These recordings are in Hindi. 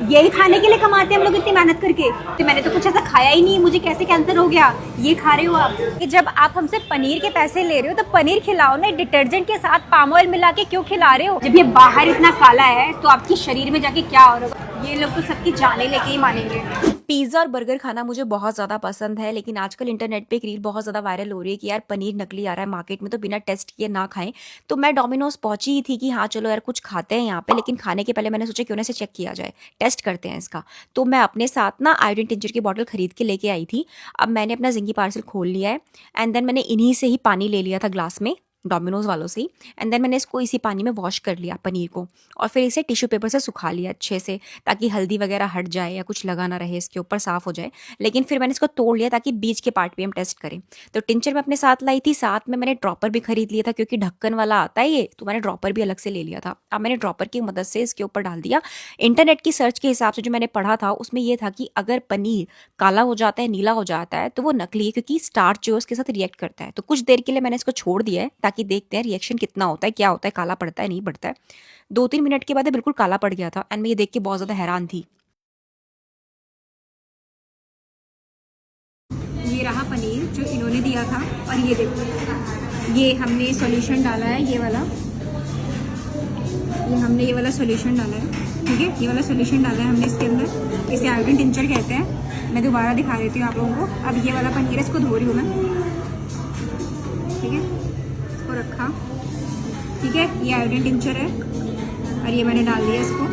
यही खाने के लिए कमाते हैं हम लोग इतनी मेहनत करके। तो मैंने तो कुछ ऐसा खाया ही नहीं, मुझे कैसे कैंसर हो गया? ये खा रहे हो आप? कि जब आप हमसे पनीर के पैसे ले रहे हो तो पनीर खिलाओ ना, डिटर्जेंट के साथ पाम ऑयल मिला के क्यों खिला रहे हो? जब ये बाहर इतना काला है तो आपकी शरीर में जाके क्या हो रहा होगा? ये लोग तो सबकी जाने लेके ही मानेंगे। पिज़्ज़ा और बर्गर खाना मुझे बहुत ज़्यादा पसंद है, लेकिन आजकल इंटरनेट पे एक रील बहुत ज़्यादा वायरल हो रही है कि यार पनीर नकली आ रहा है मार्केट में, तो बिना टेस्ट किए ना खाएं। तो मैं डोमिनोज पहुंची ही थी कि हाँ चलो यार कुछ खाते हैं यहाँ पे, लेकिन खाने के पहले मैंने सोचा क्यों ना इसे चेक किया जाए, टेस्ट करते हैं इसका। तो मैं अपने साथ ना आयोडीन टिंचर की बॉटल खरीद के लेके आई थी। अब मैंने अपना जिंगी पार्सल खोल लिया है, एंड देन मैंने इन्हीं से ही पानी ले लिया था ग्लास में, डोमिनोज वालों से ही। एंड देन मैंने इसको इसी पानी में वॉश कर लिया पनीर को, और फिर इसे टिश्यू पेपर से सुखा लिया अच्छे से, ताकि हल्दी वगैरह हट जाए या कुछ लगा ना रहे इसके ऊपर, साफ हो जाए। लेकिन फिर मैंने इसको तोड़ लिया ताकि बीच के पार्ट भी हम टेस्ट करें। तो टिंचर मैं अपने साथ लाई थी, साथ में मैंने ड्रॉपर भी खरीद लिया था क्योंकि ढक्कन वाला आता है ये, तो मैंने ड्रॉपर भी अलग से ले लिया था। अब मैंने ड्रॉपर की मदद से इसके ऊपर डाल दिया। इंटरनेट की सर्च के हिसाब से जो मैंने पढ़ा था उसमें यह था कि अगर पनीर काला हो जाता है, नीला हो जाता है, तो वो नकली है, क्योंकि स्टार्च जो है उसके साथ रिएक्ट करता है। तो कुछ देर के लिए मैंने इसको छोड़ दिया है ताकि देखते हैं रिएक्शन कितना होता है, क्या होता है, काला पड़ता है नहीं पड़ता है। 2-3 मिनट के बाद ये बिल्कुल काला पड़ गया था, एंड मैं ये देख के बहुत ज़्यादा हैरान थी। ये रहा पनीर जो इन्होंने दिया था, और ये देखो ये हमने सॉल्यूशन डाला है, ये वाला, ये हमने ये वाला सॉल्यूशन डाला है, ठीक है, ये वाला सॉल्यूशन डाला है हमने इसके अंदर। इसे आयोडीन टिंचर कहते हैं। मैं दोबारा दिखा देती हूँ आप लोगों को। अब ये वाला पनीर है, इसको धो रही हूँ मैं, ठीक है, इसको रखा, ठीक है, ये आयोडीन टिंचर है, और ये मैंने डाल दिया इसको।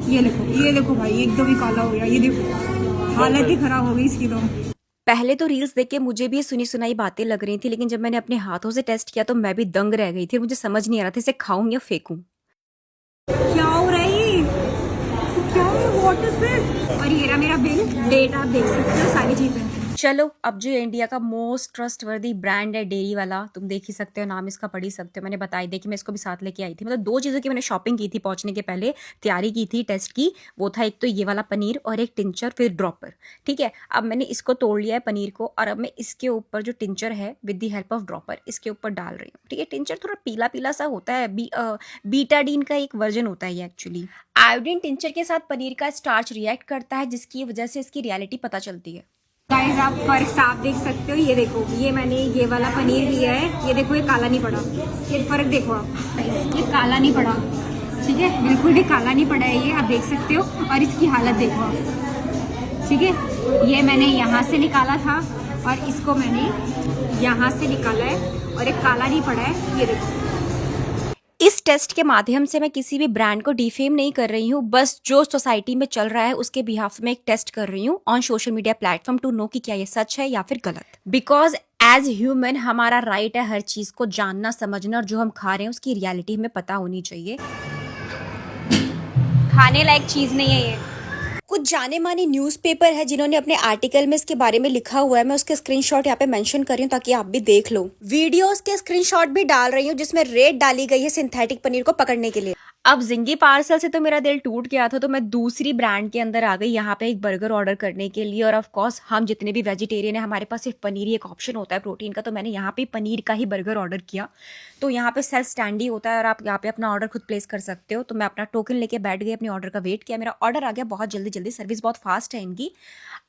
ये देखो भाई एकदम ही काला हो गया, ये देखो हालत ही खराब हो गई इसकी तो। पहले तो रील्स देख के मुझे भी ये सुनी सुनाई बातें लग रही थी, लेकिन जब मैंने अपने हाथों से टेस्ट किया तो मैं भी दंग रह गई थी। मुझे समझ नहीं आ रहा था इसे खाऊं या फेंकूं। क्या हो रहा है ये? क्या है? What is this? और ये रहा मेरा बिल, डेट आप देख सकते हो, सारी चीजें। चलो अब जो इंडिया का मोस्ट ट्रस्टवर्दी ब्रांड है डेयरी वाला, तुम देख ही सकते हो, नाम इसका पढ़ ही सकते हो। मैंने बताई देखी, मैं इसको भी साथ लेके आई थी। मतलब 2 चीज़ों की मैंने शॉपिंग की थी पहुंचने के पहले, तैयारी की थी टेस्ट की। वो था एक तो ये वाला पनीर और एक टिंचर, फिर ड्रॉपर, ठीक है। अब मैंने इसको तोड़ लिया है पनीर को, और अब मैं इसके ऊपर जो टिंचर है with the help of dropper इसके ऊपर डाल रही हूँ, ठीक है। टिंचर थोड़ा पीला पीला सा होता है, बीटाडीन का एक वर्जन होता है ये एक्चुअली। आयोडीन टिंचर के साथ पनीर का स्टार्च रिएक्ट करता है, जिसकी वजह से इसकी रियलिटी पता चलती है। गाइस आप फर्क साफ देख सकते हो, ये देखो, ये मैंने ये वाला पनीर लिया है, ये देखो ये काला नहीं पड़ा, ये फर्क देखो आप, ये काला नहीं पड़ा, ठीक है, बिल्कुल भी काला नहीं पड़ा है ये, आप देख सकते हो। और इसकी हालत देखो आप, ठीक है, ये मैंने यहाँ से निकाला था और इसको मैंने यहाँ से निकाला है, और एक काला नहीं पड़ा है, ये देखो। इस टेस्ट के माध्यम से मैं किसी भी ब्रांड को डिफेम नहीं कर रही हूँ, बस जो सोसाइटी में चल रहा है उसके बिहाफ में एक टेस्ट कर रही हूँ on social media platform to know कि क्या ये सच है या फिर गलत। बिकॉज एज ह्यूमन हमारा राइट है हर चीज को जानना, समझना, और जो हम खा रहे हैं उसकी रियलिटी हमें पता होनी चाहिए। खाने लायक चीज नहीं है ये। कुछ जाने माने न्यूज़पेपर है जिन्होंने अपने आर्टिकल में इसके बारे में लिखा हुआ है। मैं उसके स्क्रीनशॉट यहाँ पे मेंशन कर रही हूँ ताकि आप भी देख लो। वीडियोस के स्क्रीनशॉट भी डाल रही हूँ जिसमें रेट डाली गई है सिंथेटिक पनीर को पकड़ने के लिए। अब जिंगी पार्सल से तो मेरा दिल टूट गया था, तो मैं दूसरी ब्रांड के अंदर आ गई यहाँ पे एक बर्गर ऑर्डर करने के लिए। और ऑफ कोर्स हम जितने भी वेजिटेरियन है हमारे पास सिर्फ पनीर ही एक ऑप्शन होता है प्रोटीन का, तो मैंने यहाँ पे पनीर का ही बर्गर ऑर्डर किया। तो यहाँ पे सेल्फ स्टैंड ही होता है और आप यहाँ पे अपना ऑर्डर खुद प्लेस कर सकते हो। तो मैं अपना टोकन लेके बैठ गई, अपने ऑर्डर का वेट किया, मेरा ऑर्डर आ गया बहुत जल्दी जल्दी, सर्विस बहुत फास्ट है इनकी।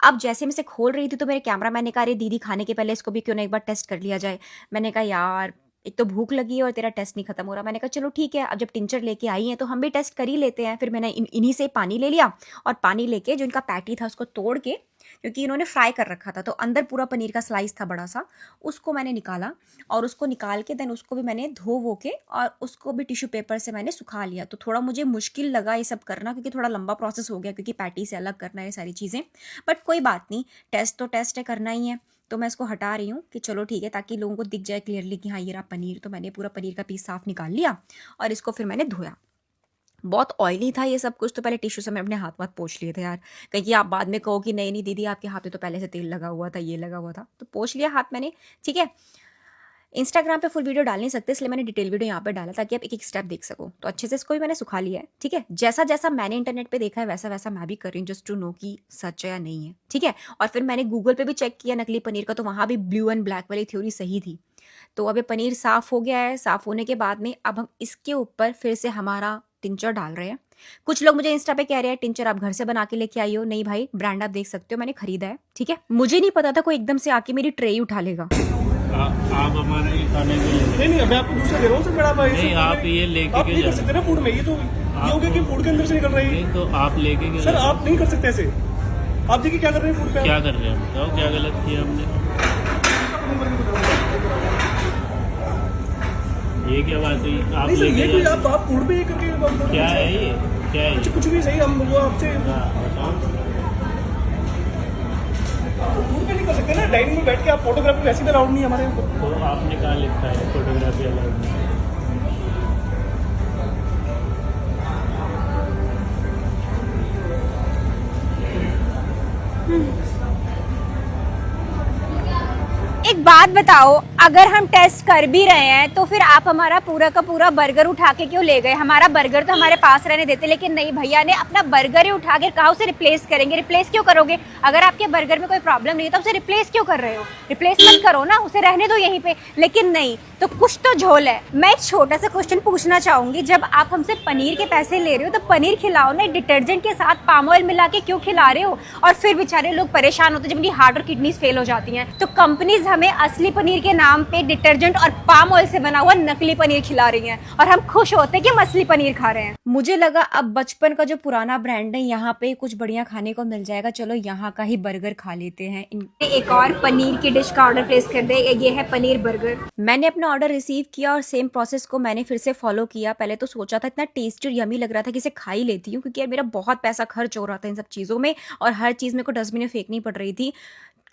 अब जैसे मैं इसे खोल रही थी तो मेरे कैमरा मैन ने कहा, अरे दीदी खाने के पहले इसको भी क्यों ना एक बार टेस्ट कर लिया जाए। मैंने कहा यार एक तो भूख लगी है और तेरा टेस्ट नहीं खत्म हो रहा। मैंने कहा चलो ठीक है, अब जब टिंचर लेके आई हैं तो हम भी टेस्ट कर ही लेते हैं। फिर मैंने इन्हीं से पानी ले लिया, और पानी लेके जो इनका पैटी था उसको तोड़ के, क्योंकि इन्होंने फ्राई कर रखा था तो अंदर पूरा पनीर का स्लाइस था बड़ा सा, उसको मैंने निकाला। और उसको निकाल के देन उसको भी मैंने धो वो के, और उसको भी टिश्यू पेपर से मैंने सुखा लिया। तो थोड़ा मुझे मुश्किल लगा ये सब करना, क्योंकि थोड़ा लंबा प्रोसेस हो गया, क्योंकि पैटी से अलग करना है सारी चीज़ें। बट कोई बात नहीं, टेस्ट तो टेस्ट है, करना ही है। तो मैं इसको हटा रही हूँ कि चलो ठीक है, ताकि लोगों को दिख जाए क्लियरली कि हाँ ये रहा पनीर। तो मैंने पूरा पनीर का पीस साफ निकाल लिया और इसको फिर मैंने धोया। बहुत ऑयली था ये सब कुछ, तो पहले टिश्यू से मैं अपने हाथ पोंछ लिए थे यार, कहीं कि आप बाद में कहो कि नहीं नहीं दीदी आपके हाथ में तो पहले से तेल लगा हुआ था, ये लगा हुआ था। तो पोंछ लिया हाथ मैंने, ठीक है। इंस्टाग्राम पे फुल वीडियो डाल नहीं सकते, इसलिए मैंने डिटेल वीडियो यहाँ पे डाला ताकि आप एक एक स्टेप देख सको। तो अच्छे से इसको भी मैंने सुखा लिया है, ठीक है। जैसा जैसा मैंने इंटरनेट पे देखा है वैसा वैसा मैं भी कर रही हूँ, जस्ट टू नो कि सच है या नहीं है, ठीक है। और फिर मैंने गूगल पे भी चेक किया नकली पनीर का, तो वहाँ भी ब्लू एंड ब्लैक वाली थ्योरी सही थी। तो अब ये पनीर साफ हो गया है। साफ होने के बाद में अब हम इसके ऊपर फिर से हमारा टिंचर डाल रहे हैं। कुछ लोग मुझे इंस्टा पे कह रहे हैं टिंचर आप घर से बना के लेके आई हो। नहीं भाई, ब्रांड आप देख सकते हो, मैंने खरीदा है, ठीक है। मुझे नहीं पता था कोई एकदम से आके मेरी ट्रे उठा लेगा। आप हमारे खाने के लिए नहीं अभी आपको दूसरा दे रहा हूँ सर, बड़ा भाई नहीं, आप ये लेके आप नहीं कर सकते ना फूड में, ये तो ये हो गया कि फूड के अंदर से निकल रही है। नहीं तो आप लेके गए सर आप नहीं कर सकते ऐसे। आप देखिए क्या कर रहे हैं फूड पे। क्या कर रहे हैं, बताओ क्या गलत किया हमने। ये क्या बात हुई, आप नहीं सर, ये लेके कोई जाते- आप फूड पे ये करके क्या है ये, क्या है ये? कुछ भी सही, हम वो आपसे हाँ, बताओ। फूड पे नहीं कर सकते ना। डाइनिंग में बैठ के आप फोटोग्राफी वैसे भी अलाउड नहीं है हमारे ऊपर। तो आपने कहाँ लिखा है फोटोग्राफी अलाउड? एक बात बताओ, अगर हम टेस्ट कर भी रहे हैं तो फिर आप हमारा पूरा का पूरा बर्गर उठा के क्यों ले गए? हमारा बर्गर तो हमारे पास रहने देते, लेकिन नहीं, भैया ने अपना बर्गर ही उठा के कहा उसे रिप्लेस करेंगे। रिप्लेस क्यों करोगे? अगर आपके बर्गर में कोई प्रॉब्लम नहीं है तो उसे रिप्लेस क्यों कर रहे हो? रिप्लेस मत करो ना, उसे रहने दो यहीं पे। लेकिन नहीं, तो कुछ तो झोल है। मैं एक छोटा सा क्वेश्चन पूछना चाहूंगी, जब आप हमसे पनीर के पैसे ले रहे हो तो पनीर खिलाओ ना, डिटर्जेंट के साथ पाम ऑयल मिला के क्यों खिला रहे हो? और फिर बेचारे लोग परेशान होते हैं जब उनकी हार्ट और किडनीज फेल हो जाती हैं, तो कंपनीज हमें असली पनीर के नाम पे डिटर्जेंट और पाम ऑयल से बना हुआ नकली पनीर खिला रही हैं, और हम खुश होते हैं कि हम असली पनीर खा रहे हैं। मुझे लगा अब बचपन का जो पुराना ब्रांड है यहाँ पे कुछ बढ़िया खाने को मिल जाएगा, चलो यहाँ का ही बर्गर खा लेते हैं। एक और पनीर की डिश का ऑर्डर प्लेस कर दे, ये है पनीर बर्गर। मैंने अपना ऑर्डर रिसीव किया और सेम प्रोसेस को मैंने फिर से फॉलो किया। पहले तो सोचा था इतना टेस्टी और यमी लग रहा था कि इसे खा ही लेती हूँ, क्योंकि यार मेरा बहुत पैसा खर्च हो रहा था इन सब चीज़ों में, और हर चीज़ मेरे को डस्टबिन में फेंकनी पड़ रही थी।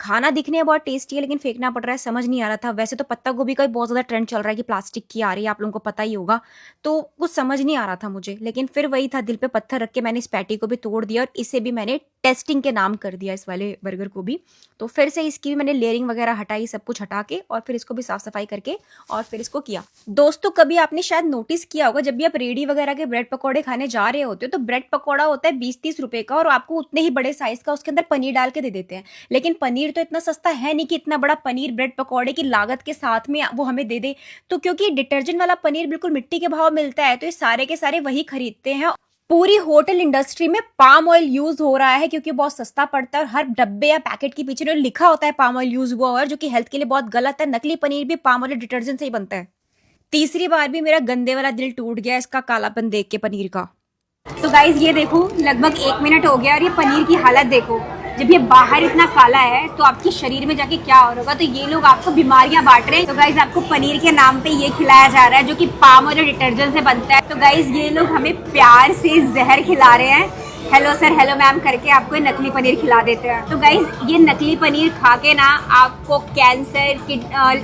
खाना दिखने में बहुत टेस्टी है लेकिन फेंकना पड़ रहा है, समझ नहीं आ रहा था। वैसे तो पत्ता गोभी का भी बहुत ज़्यादा ट्रेंड चल रहा है कि प्लास्टिक की आ रही है, आप लोगों को पता ही होगा, तो कुछ समझ नहीं आ रहा था मुझे। लेकिन फिर वही था, दिल पे पत्थर रख के मैंने इस पैटी को भी तोड़ दिया और इसे भी मैंने टेस्टिंग के नाम कर दिया, इस वाले बर्गर को भी। तो फिर से इसकी भी मैंने लेयरिंग वगैरह हटाई, सब कुछ हटा के, और फिर इसको भी साफ सफाई करके और फिर इसको किया। दोस्तों, कभी आपने शायद नोटिस किया होगा, जब भी आप रेडी वगैरह के ब्रेड पकौड़े खाने जा रहे होते हो तो ब्रेड पकौड़ा होता है 20-30 रुपए का, और आपको उतने ही बड़े साइज का उसके अंदर पनीर डाल के दे देते हैं। लेकिन पनीर तो इतना सस्ता है नहीं कि इतना बड़ा पनीर ब्रेड पकौड़े की लागत के साथ में वो हमें दे दे। तो क्योंकि डिटर्जेंट वाला पनीर बिल्कुल मिट्टी के भाव मिलता है, तो ये सारे के सारे वही खरीदते हैं। पूरी होटल इंडस्ट्री में पाम ऑयल यूज हो रहा है क्योंकि बहुत सस्ता पड़ता है, और हर डब्बे या पैकेट के पीछे जो लिखा होता है पाम ऑयल यूज हुआ, और जो कि हेल्थ के लिए बहुत गलत है। नकली पनीर भी पाम ऑयल डिटर्जेंट से ही बनता है। तीसरी बार भी मेरा गंदे वाला दिल टूट गया इसका कालापन देख के पनीर का। तो गाइज ये देखो, लगभग 1 मिनट हो गया और ये पनीर की हालत देखो। जब ये बाहर इतना काला है तो आपके शरीर में जाके क्या हो रहा होगा। तो ये लोग आपको बीमारियां बांट रहे हैं। तो गाइज आपको पनीर के नाम पे ये खिलाया जा रहा है जो कि पाम ऑयल डिटर्जेंट से बनता है। तो गाइज ये लोग हमें प्यार से जहर खिला रहे हैं, हेलो सर हेलो मैम करके आपको नकली पनीर खिला देते हैं। तो गाइज ये नकली पनीर खा के ना आपको कैंसर,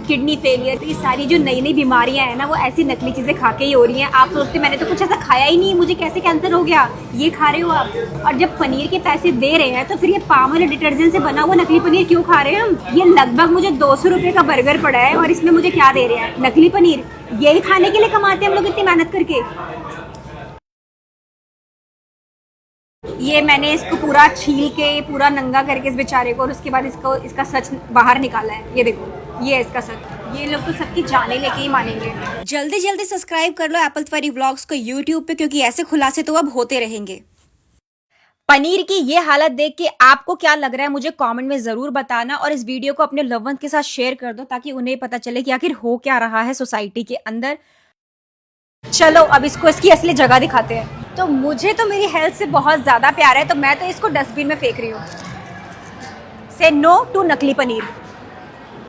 किडनी फेलियर, ये सारी जो नई नई बीमारियां हैं ना, वो ऐसी नकली चीजें खा के ही हो रही हैं। आप सोचते मैंने तो कुछ ऐसा खाया ही नहीं, मुझे कैसे कैंसर हो गया, ये खा रहे हो आप। और जब पनीर के पैसे दे रहे हैं तो फिर ये पाम ऑयल डिटर्जेंट से बना हुआ नकली पनीर क्यों खा रहे हैं हम? ये लगभग मुझे 200 रुपए का बर्गर पड़ा है और इसमें मुझे क्या दे रहे हैं? नकली पनीर। यही खाने के लिए कमाते हैं हम लोग इतनी मेहनत करके। ये मैंने इसको पूरा छील के पूरा नंगा करके इस बेचारे को, और उसके बाद इसका सच बाहर निकाला है। ये देखो, ये है इसका सच। ये लोग तो सबकी जाने लेके ही मानेंगे। जल्दी जल्दी सब्सक्राइब कर लो एप्पल तिवारी व्लॉग्स को यूट्यूब पे, क्योंकि ऐसे खुलासे तो अब होते रहेंगे। पनीर की ये हालत देख के आपको क्या लग रहा है मुझे कमेंट में जरूर बताना, और इस वीडियो को अपने लव वंस के साथ शेयर कर दो ताकि उन्हें पता चले कि आखिर हो क्या रहा है सोसाइटी के अंदर। चलो अब इसको इसकी असली जगह दिखाते हैं। तो मुझे तो मेरी हेल्थ से बहुत ज्यादा प्यार है, तो मैं तो इसको डस्टबिन में फेंक रही हूँ। से नो टू नकली पनीर।